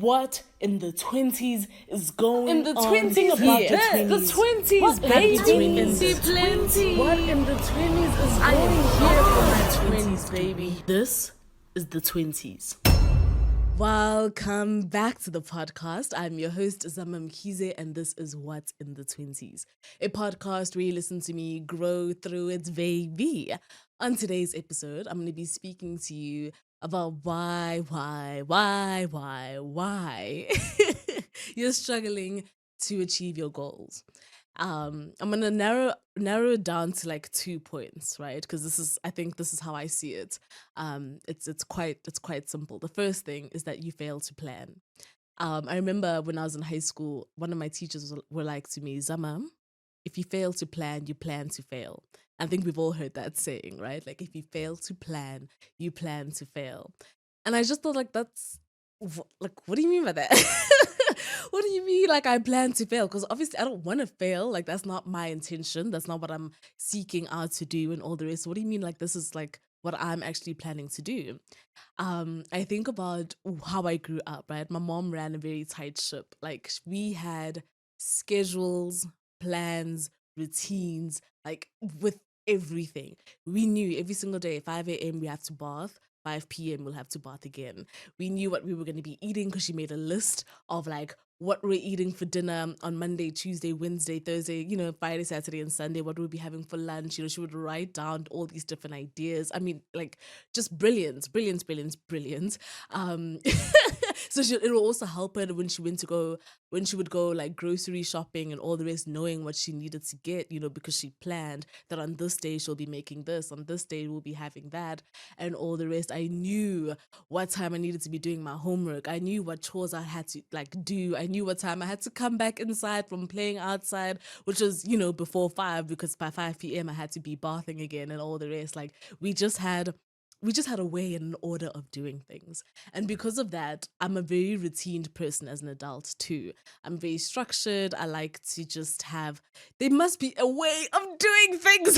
What in the 20s is going In the on? 20s, Think about here. the 20s. The 20s, What baby. in the 20s? What in the 20s is I going am on? here for my 20s, 20s, baby. This is the 20s. Welcome back to the podcast. I'm your host, Zama Mkhize, and this is What's in the 20s, a podcast where you listen to me grow through its baby. On today's episode, I'm going to be speaking to you about why you're struggling to achieve your goals. I'm gonna narrow it down to like 2 points, right? Because I think this is how I see it. It's quite simple. The first thing is that you fail to plan. I remember when I was in high school, one of my teachers were like to me, Zama, if you fail to plan, you plan to fail. I think we've all heard that saying, right? Like if you fail to plan, you plan to fail. And I just thought like what do you mean by that? What do you mean like I plan to fail? Because obviously I don't want to fail. Like that's not my intention. That's not what I'm seeking out to do and all the rest. What do you mean like this is like what I'm actually planning to do? I think about how I grew up, right? My mom ran a very tight ship. Like we had schedules, plans, routines, like with everything. We knew every single day, 5 a.m. we have to bath. 5 p.m. we'll have to bath again. We knew what we were going to be eating because she made a list of like what we're eating for dinner on Monday, Tuesday, Wednesday, Thursday, Friday, Saturday, and Sunday, what we'll be having for lunch. She would write down all these different ideas. I mean, like just brilliance. So it will also help her when she would go like grocery shopping and all the rest, knowing what she needed to get, because she planned that on this day she'll be making this, on this day we'll be having that, and all the rest. I knew what time I needed to be doing my homework. I knew what chores I had to like do. I knew what time I had to come back inside from playing outside, which was, before 5, because by 5 p.m. I had to be bathing again and all the rest. Like we just had a way and an order of doing things. And because of that, I'm a very routined person as an adult too. I'm very structured. I like to just there must be a way of doing things.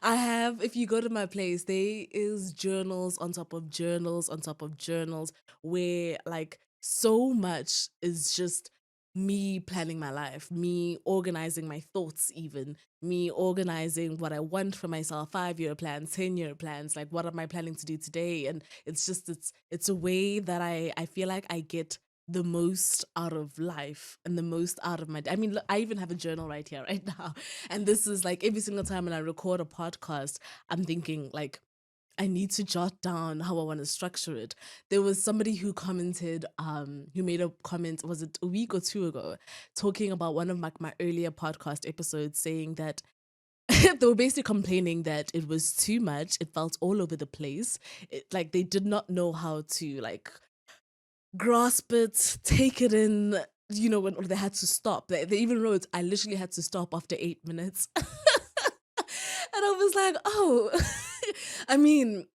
If you go to my place, there is journals on top of journals on top of journals where like so much is just me planning my life, me organizing my thoughts, even me organizing what I want for myself, 5-year plans, 10-year plans, like what am I planning to do today? And it's a way that I feel like I get the most out of life and the most out of my day. I mean, look, I even have a journal right here, right now. And this is like every single time when I record a podcast, I'm thinking like, I need to jot down how I want to structure it. There was somebody who commented, who made a comment, was it a week or 2 ago, talking about one of my earlier podcast episodes, saying that they were basically complaining that it was too much. It felt all over the place. Like they did not know how to like grasp it, take it in, when they had to stop. They even wrote, I literally had to stop after 8 minutes. And I was like, oh, I mean,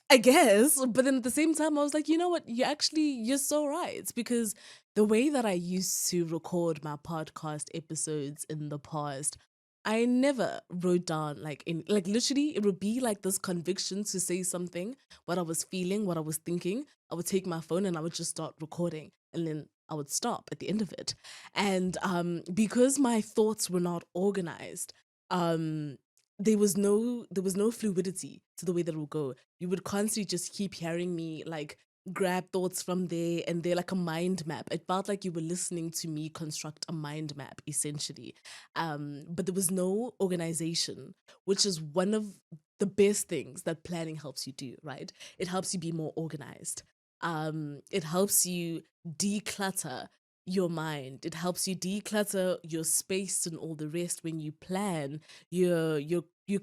I guess. But then at the same time, I was like, you know what? You're so right. Because the way that I used to record my podcast episodes in the past, I never wrote down like literally it would be like this conviction to say something, what I was feeling, what I was thinking. I would take my phone and I would just start recording, and then I would stop at the end of it. And because my thoughts were not organized, um there was no fluidity to the way that it would go. You would constantly just keep hearing me like grab thoughts from there and there, like a mind map. It felt like you were listening to me construct a mind map, essentially. But there was no organization, which is one of the best things that planning helps you do, right? It helps you be more organized. It helps you declutter your mind. It helps you declutter your space and all the rest. When you plan, you're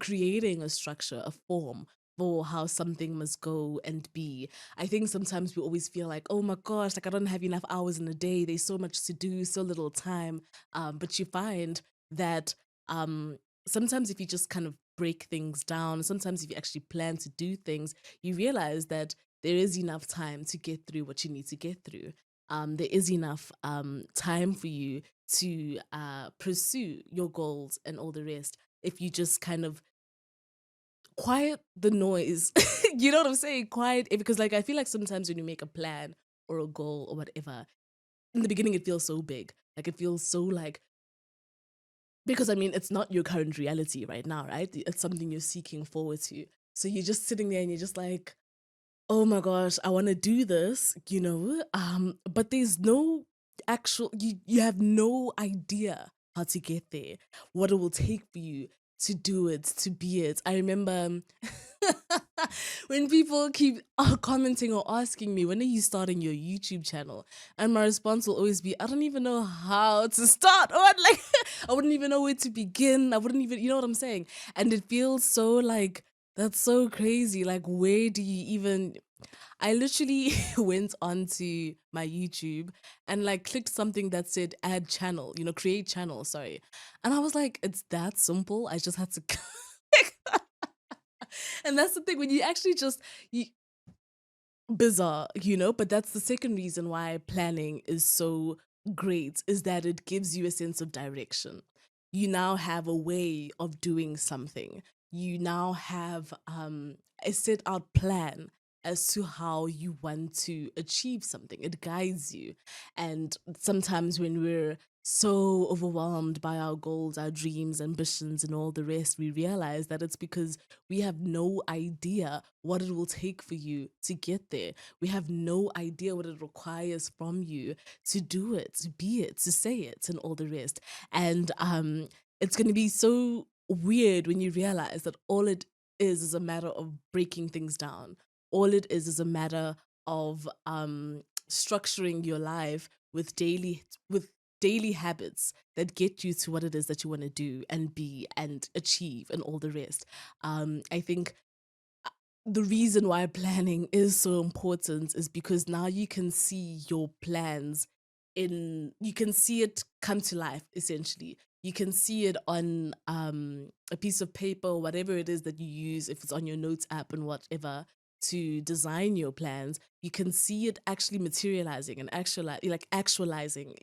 creating a structure, a form for how something must go and be. I think sometimes we always feel like, oh my gosh, like I don't have enough hours in a day. There's so much to do, so little time. But you find that sometimes if you just kind of break things down, sometimes if you actually plan to do things, you realize that there is enough time to get through what you need to get through. There is enough time for you to pursue your goals and all the rest if you just kind of quiet the noise. You know what I'm saying? Quiet it, because like I feel like sometimes when you make a plan or a goal or whatever, in the beginning it feels so big. Like it feels so like, because I mean it's not your current reality right now, right? It's something you're seeking forward to. So you're just sitting there and you're just like, oh my gosh, I want to do this, but there's no actual, you have no idea how to get there, what it will take for you to do it, to be it. I remember when people keep commenting or asking me, when are you starting your YouTube channel? And my response will always be, I don't even know how to start, or like I wouldn't even know where to begin. I wouldn't even, you know what I'm saying? And it feels so like, that's so crazy. Like, where do you even? I literally went onto my YouTube and like clicked something that said add channel, create channel, sorry. And I was like, it's that simple. I just had to click. And that's the thing, when you actually just, you, bizarre, but that's the second reason why planning is so great, is that it gives you a sense of direction. You now have a way of doing something. You now have a set out plan as to how you want to achieve something. It guides you. And sometimes when we're so overwhelmed by our goals, our dreams, ambitions, and all the rest, we realize that it's because we have no idea what it will take for you to get there. We have no idea what it requires from you to do it, to be it, to say it, and all the rest. And it's going to be so weird when you realize that all it is a matter of breaking things down. All it is a matter of structuring your life with daily habits that get you to what it is that you want to do and be and achieve and all the rest. I think the reason why planning is so important is because now you can see your plans you can see it come to life, essentially. You can see it on a piece of paper or whatever it is that you use, if it's on your notes app and whatever, to design your plans. You can see it actually materializing and actualizing,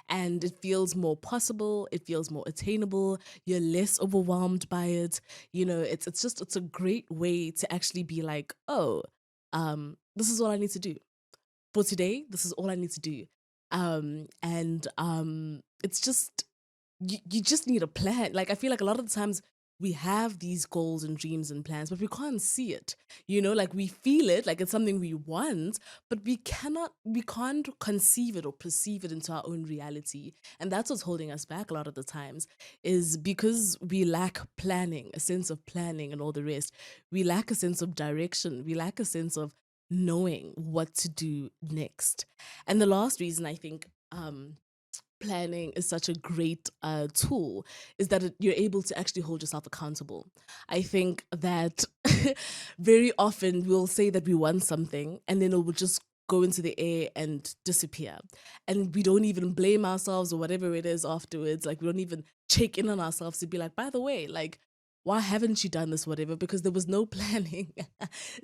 and it feels more possible, it feels more attainable, you're less overwhelmed by it. It's a great way to actually be like, oh, this is what I need to do for today. This is all I need to do. And it's just, you just need a plan. Like, I feel like a lot of the times we have these goals and dreams and plans, but we can't see it. Like we feel it, like it's something we want, but we can't conceive it or perceive it into our own reality. And that's what's holding us back a lot of the times, is because we lack planning, a sense of planning and all the rest. We lack a sense of direction. We lack a sense of knowing what to do next. And the last reason I think planning is such a great tool is that you're able to actually hold yourself accountable. I think that very often we'll say that we want something and then it will just go into the air and disappear. And we don't even blame ourselves or whatever it is afterwards. Like, we don't even check in on ourselves to be like, by the way, like, why haven't you done this, whatever? Because there was no planning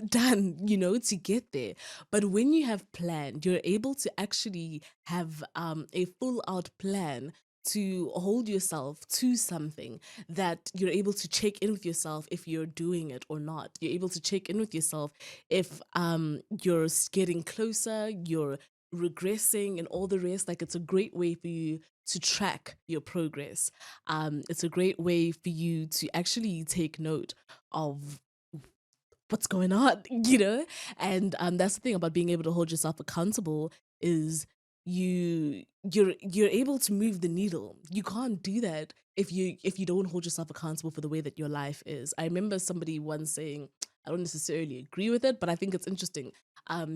done, to get there. But when you have planned, you're able to actually have a full out plan to hold yourself to something, that you're able to check in with yourself if you're doing it or not. You're able to check in with yourself if you're getting closer, you're regressing, and all the rest. Like, it's a great way for you to track your progress. It's a great way for you to actually take note of what's going on, and that's the thing about being able to hold yourself accountable, is you're able to move the needle. You can't do that if you don't hold yourself accountable for the way that your life is. I remember somebody once saying, I don't necessarily agree with it, but I think it's interesting,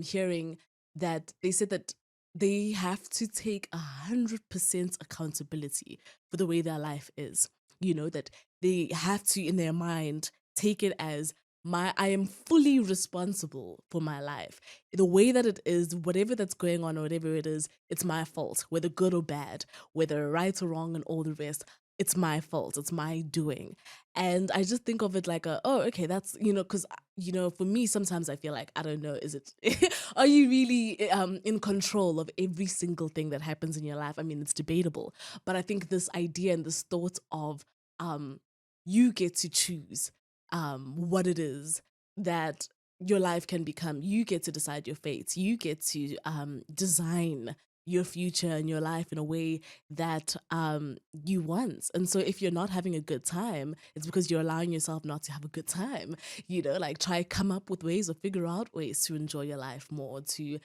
hearing that they said that they have to take 100% accountability for the way their life is. That they have to, in their mind, take it as, I am fully responsible for my life. The way that it is, whatever that's going on or whatever it is, it's my fault, whether good or bad, whether right or wrong and all the rest. It's my fault. It's my doing. And I just think of it like, oh, okay, that's, because, for me, sometimes I feel like, I don't know, is it, are you really in control of every single thing that happens in your life? I mean, it's debatable. But I think this idea and this thought of you get to choose what it is that your life can become. You get to decide your fate. You get to design your future and your life in a way that you want. And so if you're not having a good time, it's because you're allowing yourself not to have a good time. Like try come up with ways or figure out ways to enjoy your life more, to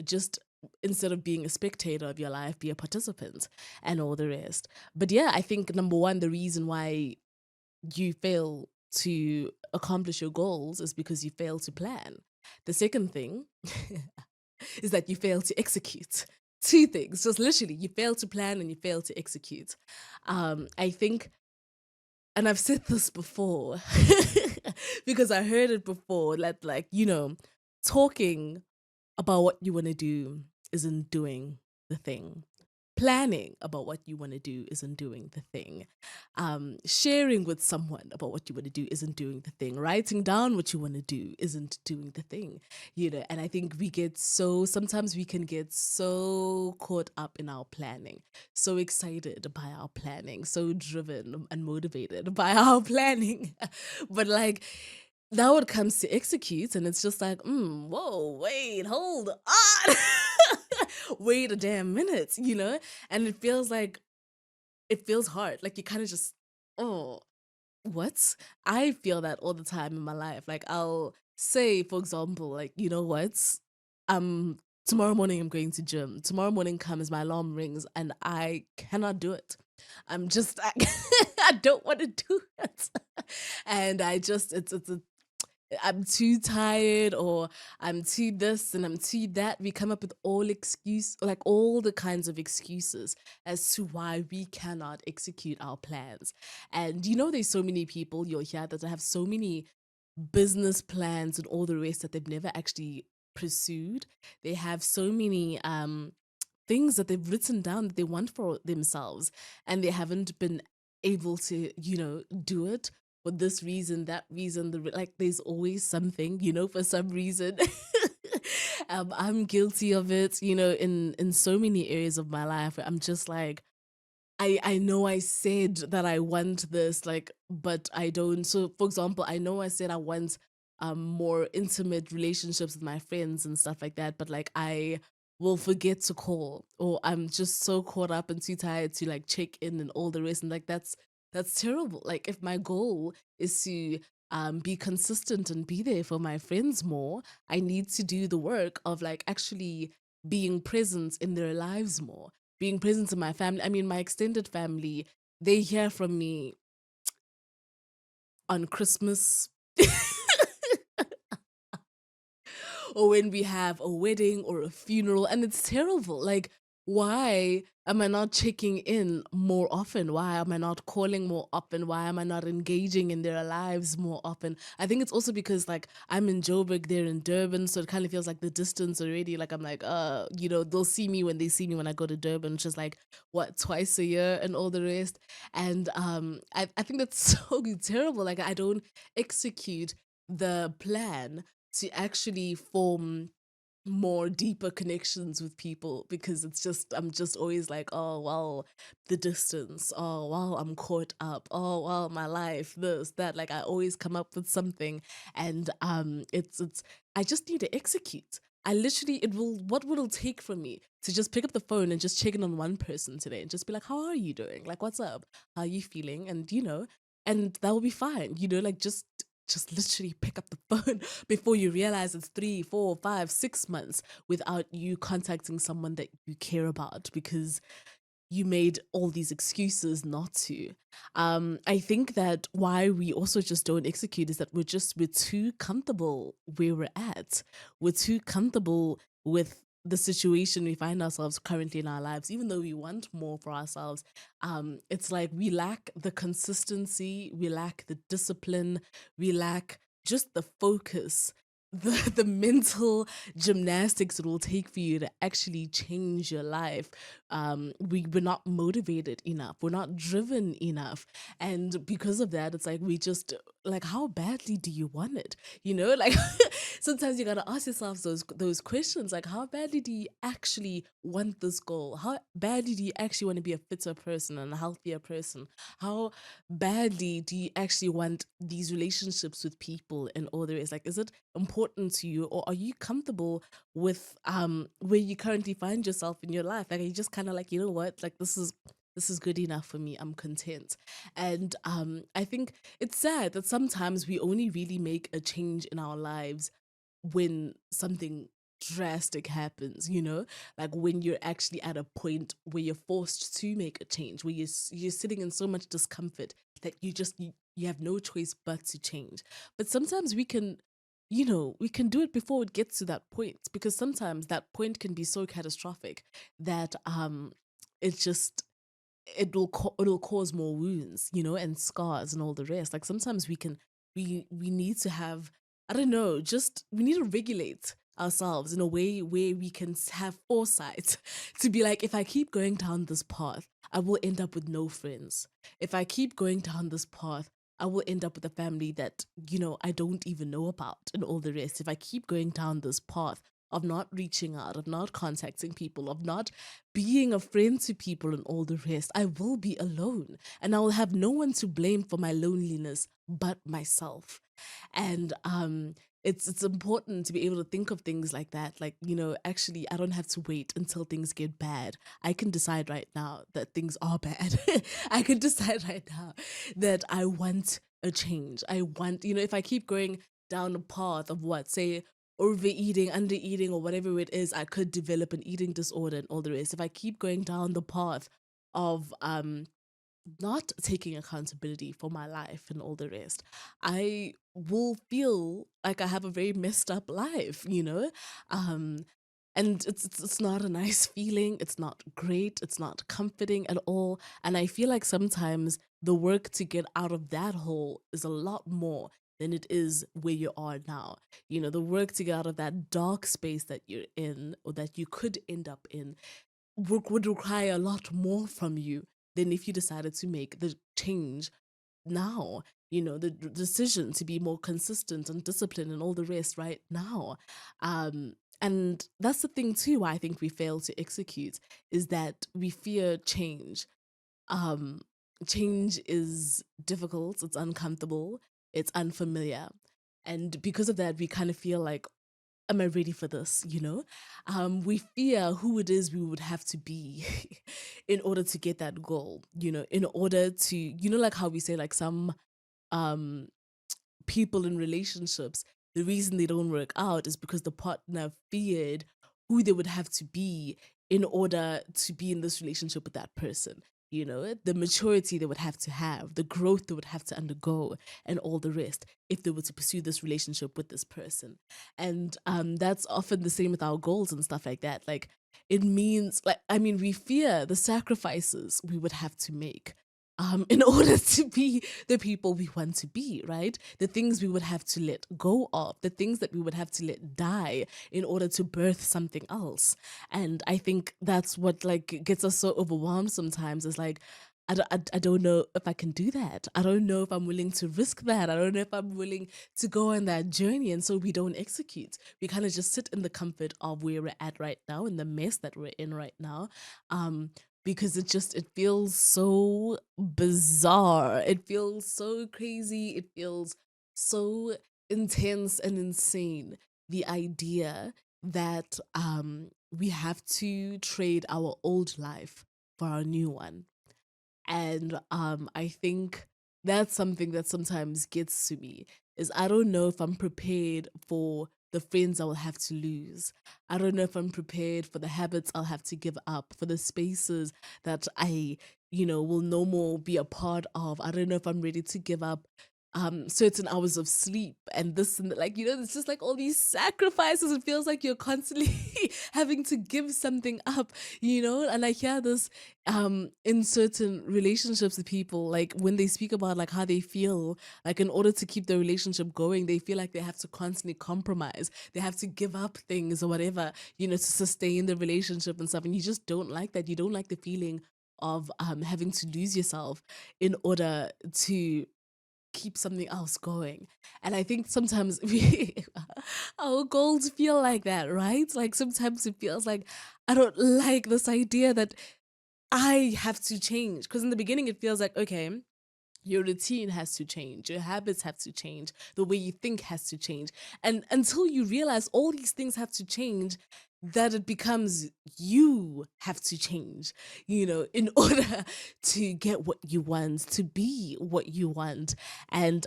just instead of being a spectator of your life, be a participant and all the rest. But yeah, I think number one, the reason why you fail to accomplish your goals is because you fail to plan. The second thing is that you fail to execute. Two things, just literally, you fail to plan and you fail to execute. I think, and I've said this before because I heard it before that, like, talking about what you want to do isn't doing the thing. Planning about what you want to do isn't doing the thing. Sharing with someone about what you want to do isn't doing the thing. Writing down what you want to do isn't doing the thing. And I think sometimes we can get so caught up in our planning, so excited by our planning, so driven and motivated by our planning. But like, now it comes to execute, and it's just like, whoa, wait, hold on. Wait a damn minute, And it feels hard. Like you kind of just, oh, what? I feel that all the time in my life. Like I'll say, for example, like, you know what? Um, Tomorrow morning I'm going to gym. Tomorrow morning comes, my alarm rings, and I cannot do it. I'm just, I don't want to do it. And I'm too tired, or I'm too this and I'm too that. We come up with all the kinds of excuses as to why we cannot execute our plans. And there's so many people you'll hear that have so many business plans and all the rest that they've never actually pursued. They have so many things that they've written down that they want for themselves, and they haven't been able to do it for this reason, that reason. Like there's always something, for some reason. I'm guilty of it, in so many areas of my life where I'm just like, I know I said that I want this, like, but I don't. So, for example, I know I said I want more intimate relationships with my friends and stuff like that, but like I will forget to call, or I'm just so caught up and too tired to like check in and all the rest. And like that's terrible. Like if my goal is to be consistent and be there for my friends more, I need to do the work of like actually being present in their lives more, being present in my family. I mean, my extended family, they hear from me on Christmas or when we have a wedding or a funeral, and it's terrible. Like, why am I not checking in more often? Why am I not calling more often? Why am I not engaging in their lives more often? I think it's also because like I'm in Joburg, they're in Durban, so it kind of feels like the distance already. Like I'm like, they'll see me when they see me when I go to Durban, which is like what, twice a year and all the rest. And I think that's so terrible. Like I don't execute the plan to actually form more deeper connections with people, because I'm just always like, oh well, the distance, oh well, I'm caught up, oh well, my life, this, that. Like I always come up with something, and it's I just need to execute. I literally, what will it take for me to just pick up the phone and just check in on one person today and just be like, how are you doing, like what's up, how are you feeling, and and that will be fine, like just literally pick up the phone before you realize it's 3, 4, 5, 6 months without you contacting someone that you care about because you made all these excuses not to. I think that why we also just don't execute is that we're too comfortable where we're at. We're too comfortable with the situation we find ourselves currently in our lives, even though we want more for ourselves. It's like we lack the consistency, we lack the discipline, we lack just the focus, the mental gymnastics it will take for you to actually change your life. We're not motivated enough, we're not driven enough, and because of that, it's like we just like how badly do you want it? You know, like sometimes you gotta ask yourself those questions, like how badly do you actually want this goal? How badly do you actually want to be a fitter person and a healthier person? How badly do you actually want these relationships with people and all there is? Like, is it important to you, or are you comfortable with where you currently find yourself in your life? Like, are you just kind of like, you know what, like this is good enough for me. I'm content. And I think it's sad that sometimes we only really make a change in our lives when something drastic happens, you know, like when you're actually at a point where you're forced to make a change, where you're sitting in so much discomfort that you have no choice but to change. But sometimes we can, you know, we can do it before it gets to that point, because sometimes that point can be so catastrophic that it just it'll cause more wounds, you know, and scars and all the rest. Like sometimes we need to have, I don't know, just we need to regulate ourselves in a way where we can have foresight to be like, if I keep going down this path, I will end up with no friends. If I keep going down this path, I will end up with a family that, you know, I don't even know about and all the rest. If I keep going down this path of not reaching out, of not contacting people, of not being a friend to people and all the rest, I will be alone and I will have no one to blame for my loneliness but myself. And it's important to be able to think of things like that. Like, you know, actually I don't have to wait until things get bad. I can decide right now that things are bad. I can decide right now that I want a change. I want, you know, if I keep going down a path of what, say, overeating, undereating, or whatever it is, I could develop an eating disorder and all the rest. If I keep going down the path of not taking accountability for my life and all the rest, I will feel like I have a very messed up life, you know? Um, and it's not a nice feeling. It's not great. It's not comforting at all. And I feel like sometimes the work to get out of that hole is a lot more than it is where you are now. You know, the work to get out of that dark space that you're in, or that you could end up in, would require a lot more from you than if you decided to make the change now. You know, the decision to be more consistent and disciplined and all the rest right now. And that's the thing too, why I think we fail to execute, is that we fear change. um Change is difficult, it's uncomfortable, it's unfamiliar, and because of that we kind of feel like, am I ready for this? You know, we fear who it is we would have to be in order to get that goal. You know, in order to, you know, like how we say, like some um people in relationships, the reason they don't work out is because the partner feared who they would have to be in order to be in this relationship with that person. You know, the maturity they would have, the growth they would have to undergo, and all the rest if they were to pursue this relationship with this person. And that's often the same with our goals and stuff like that. Like, it means, like, I mean, we fear the sacrifices we would have to make in order to be the people we want to be, right? The things we would have to let go of, the things that we would have to let die in order to birth something else. And I think that's what like gets us so overwhelmed sometimes. Is like, I don't know if I can do that. I don't know if I'm willing to risk that. I don't know if I'm willing to go on that journey. And so we don't execute. We kind of just sit in the comfort of where we're at right now, in the mess that we're in right now. Because it feels so bizarre. It feels so crazy. It feels so intense and insane. The idea that we have to trade our old life for our new one. And I think that's something that sometimes gets to me, is I don't know if I'm prepared for the friends I will have to lose. I don't know if I'm prepared for the habits I'll have to give up, for the spaces that I, you know, will no more be a part of. I don't know if I'm ready to give up certain hours of sleep and this and that. Like, you know, it's just like all these sacrifices. It feels like you're constantly having to give something up, you know. And I hear this in certain relationships with people, like when they speak about like how they feel like in order to keep the relationship going, they feel like they have to constantly compromise, they have to give up things or whatever, you know, to sustain the relationship and stuff. And you just don't like that. You don't like the feeling of having to lose yourself in order to keep something else going. And I think sometimes we our goals feel like that, right? Like sometimes it feels like I don't like this idea that I have to change. Because in the beginning it feels like, okay, your routine has to change, your habits have to change, the way you think has to change. And until you realize all these things have to change, that it becomes you have to change, in order to get what you want, to be what you want. And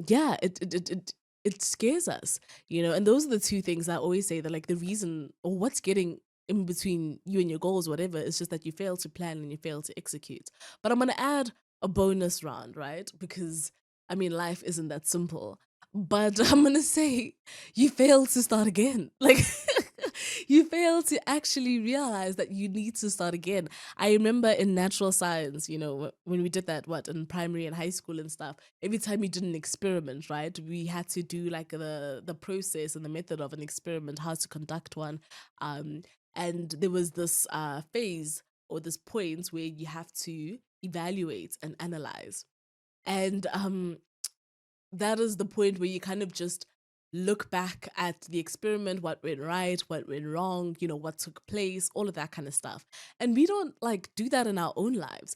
yeah, it scares us, and those are the two things I always say, that like the reason or what's getting in between you and your goals, whatever, is just that you fail to plan and you fail to execute. But I'm gonna add a bonus round, right? Because I mean, life isn't that simple. But I'm gonna say you failed to start again. Like, you failed to actually realize that you need to start again. I remember in natural science, when we did that, what, in primary and high school and stuff, every time we did an experiment, right, we had to do like the process and the method of an experiment, how to conduct one. Um, and there was this phase or this point where you have to evaluate and analyze. And that is the point where you kind of just look back at the experiment, what went right, what went wrong, what took place, all of that kind of stuff. And we don't like do that in our own lives,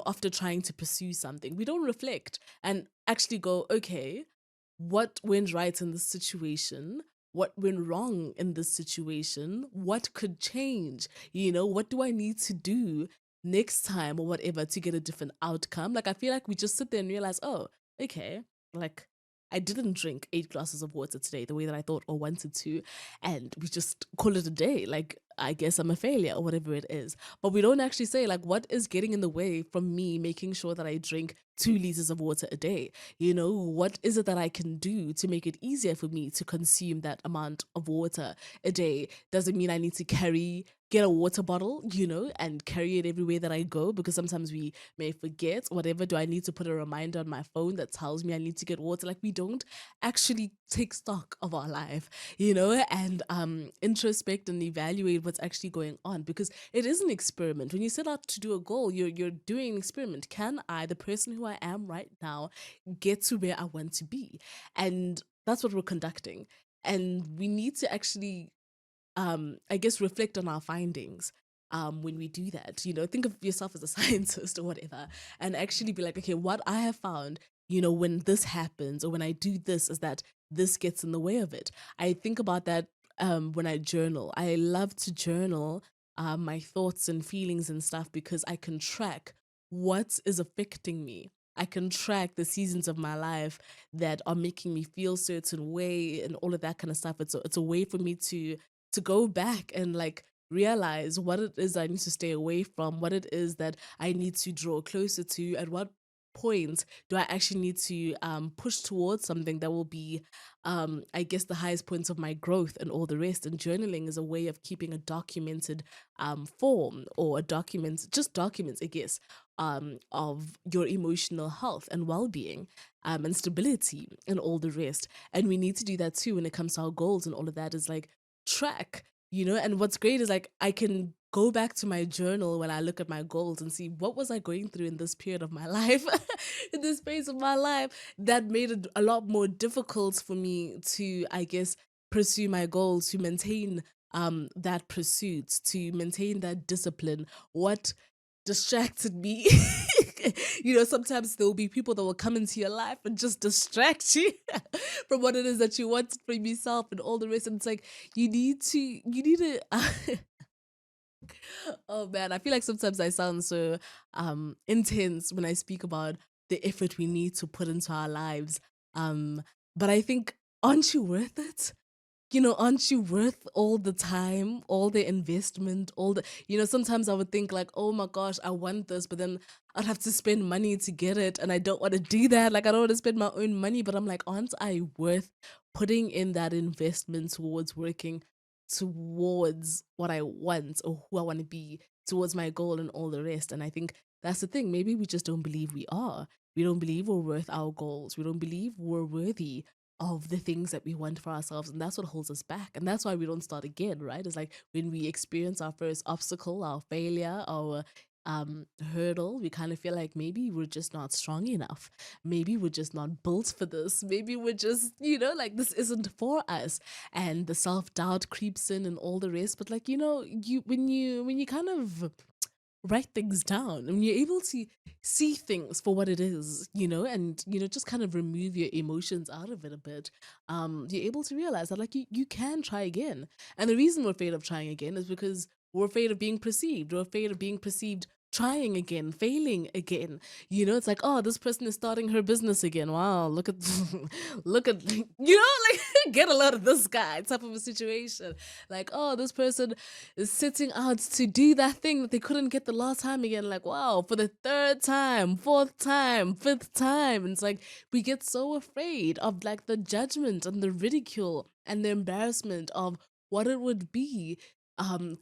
after trying to pursue something. We don't reflect and actually go, okay, what went right in this situation? What went wrong in this situation? What could change? What do I need to do next time or whatever to get a different outcome? Like, I feel like we just sit there and realize, oh, okay, like I didn't drink 8 glasses of water today the way that I thought or wanted to. And we just call it a day. Like, I guess I'm a failure or whatever it is. But we don't actually say, like, what is getting in the way from me making sure that I drink 2 liters of water a day? What is it that I can do to make it easier for me to consume that amount of water a day? Doesn't mean I need to get a water bottle, and carry it everywhere that I go, because sometimes we may forget. Whatever, do I need to put a reminder on my phone that tells me I need to get water? Like, we don't actually take stock of our life, and introspect and evaluate what's actually going on, because it is an experiment. When you set out to do a goal, you're doing an experiment. Can I, the person who I am right now, get to where I want to be? And that's what we're conducting. And we need to actually I guess reflect on our findings when we do that. Think of yourself as a scientist or whatever, and actually be like, okay, what I have found, when this happens or when I do this, is that this gets in the way of it. I think about that when I journal. I love to journal my thoughts and feelings and stuff, because I can track what is affecting me. I can track the seasons of my life that are making me feel certain way and all of that kind of stuff. It's a way for me to go back and like realize what it is I need to stay away from, what it is that I need to draw closer to, at what point do I actually need to push towards something that will be, I guess, the highest points of my growth and all the rest. And journaling is a way of keeping a documented form, or a document, just documents, I guess, of your emotional health and well-being, and stability and all the rest. And we need to do that too when it comes to our goals and all of that, is like track, and what's great is like I can go back to my journal when I look at my goals and see what was I going through in this period of my life, in this phase of my life, that made it a lot more difficult for me to, I guess, pursue my goals, to maintain that pursuit, to maintain that discipline. What distracted me? Sometimes there will be people that will come into your life and just distract you from what it is that you wanted from yourself and all the rest. And it's like you need to oh man, I feel like sometimes I sound so intense when I speak about the effort we need to put into our lives. But I think, aren't you worth it? Aren't you worth all the time, all the investment, sometimes I would think like, oh my gosh, I want this, but then I'd have to spend money to get it. And I don't want to do that. Like, I don't want to spend my own money, but I'm like, aren't I worth putting in that investment towards working towards what I want or who I want to be, towards my goal and all the rest? And I think that's the thing. Maybe we just don't believe we are. We don't believe we're worth our goals. We don't believe we're worthy of the things that we want for ourselves, and that's what holds us back, and that's why we don't start again, right? It's like when we experience our first obstacle, our failure, our hurdle, we kind of feel like maybe we're just not strong enough. Maybe we're just not built for this. Maybe we're just, like this isn't for us. And the self-doubt creeps in and all the rest. But like, when you kind of write things down and you're able to see things for what it is, and just kind of remove your emotions out of it a bit, you're able to realize that like you can try again. And the reason we're afraid of trying again is because we're afraid of being perceived. We're afraid of being perceived trying again, failing again. It's like, oh, this person is starting her business again. Wow, look at look at like get a load of this guy type of a situation. Like, oh, this person is sitting out to do that thing that they couldn't get the last time again. Like, wow, for the third time, fourth time, fifth time. And it's like we get so afraid of like the judgment and the ridicule and the embarrassment of what it would be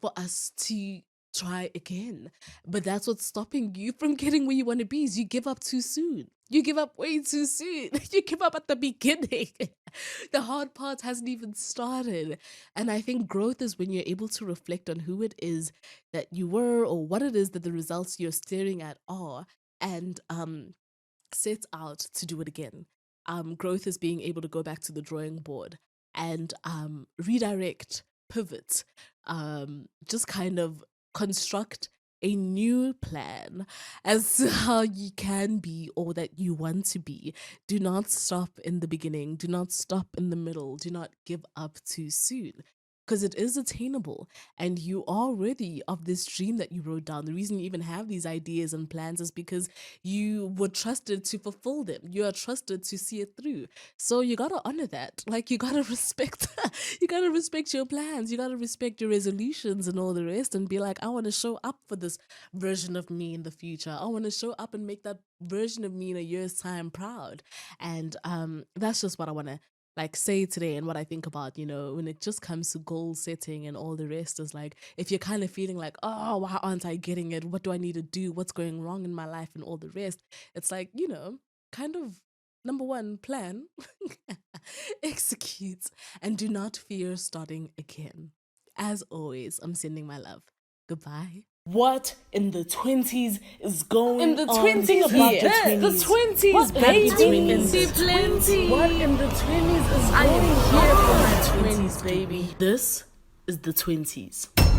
for us to try again. But that's what's stopping you from getting where you want to be, is you give up too soon. You give up way too soon. You give up at the beginning. The hard part hasn't even started. And I think growth is when you're able to reflect on who it is that you were, or what it is that the results you're staring at are, and set out to do it again. Growth is being able to go back to the drawing board and redirect, pivot, just kind of construct a new plan as to how you can be or that you want to be. Do not stop in the beginning. Do not stop in the middle. Do not give up too soon. Because it is attainable and you are worthy of this dream that you wrote down. The reason you even have these ideas and plans is because you were trusted to fulfill them. You are trusted to see it through. So you gotta honor that. Like, you gotta respect you gotta respect your plans. You gotta respect your resolutions and all the rest, and be like, I want to show up for this version of me in the future. I want to show up and make that version of me in a year's time proud. And that's just what I want to like say today, and what I think about, when it just comes to goal setting and all the rest, is like, if you're kind of feeling like, oh, why aren't I getting it? What do I need to do? What's going wrong in my life and all the rest? It's like, kind of number one, plan, execute, and do not fear starting again. As always, I'm sending my love. Goodbye. What in the 20s is going In the on 20s here? here. The 20s, What baby. happened to 20? What in the 20s is I going am here here for for my my 20s, baby? This is the 20s.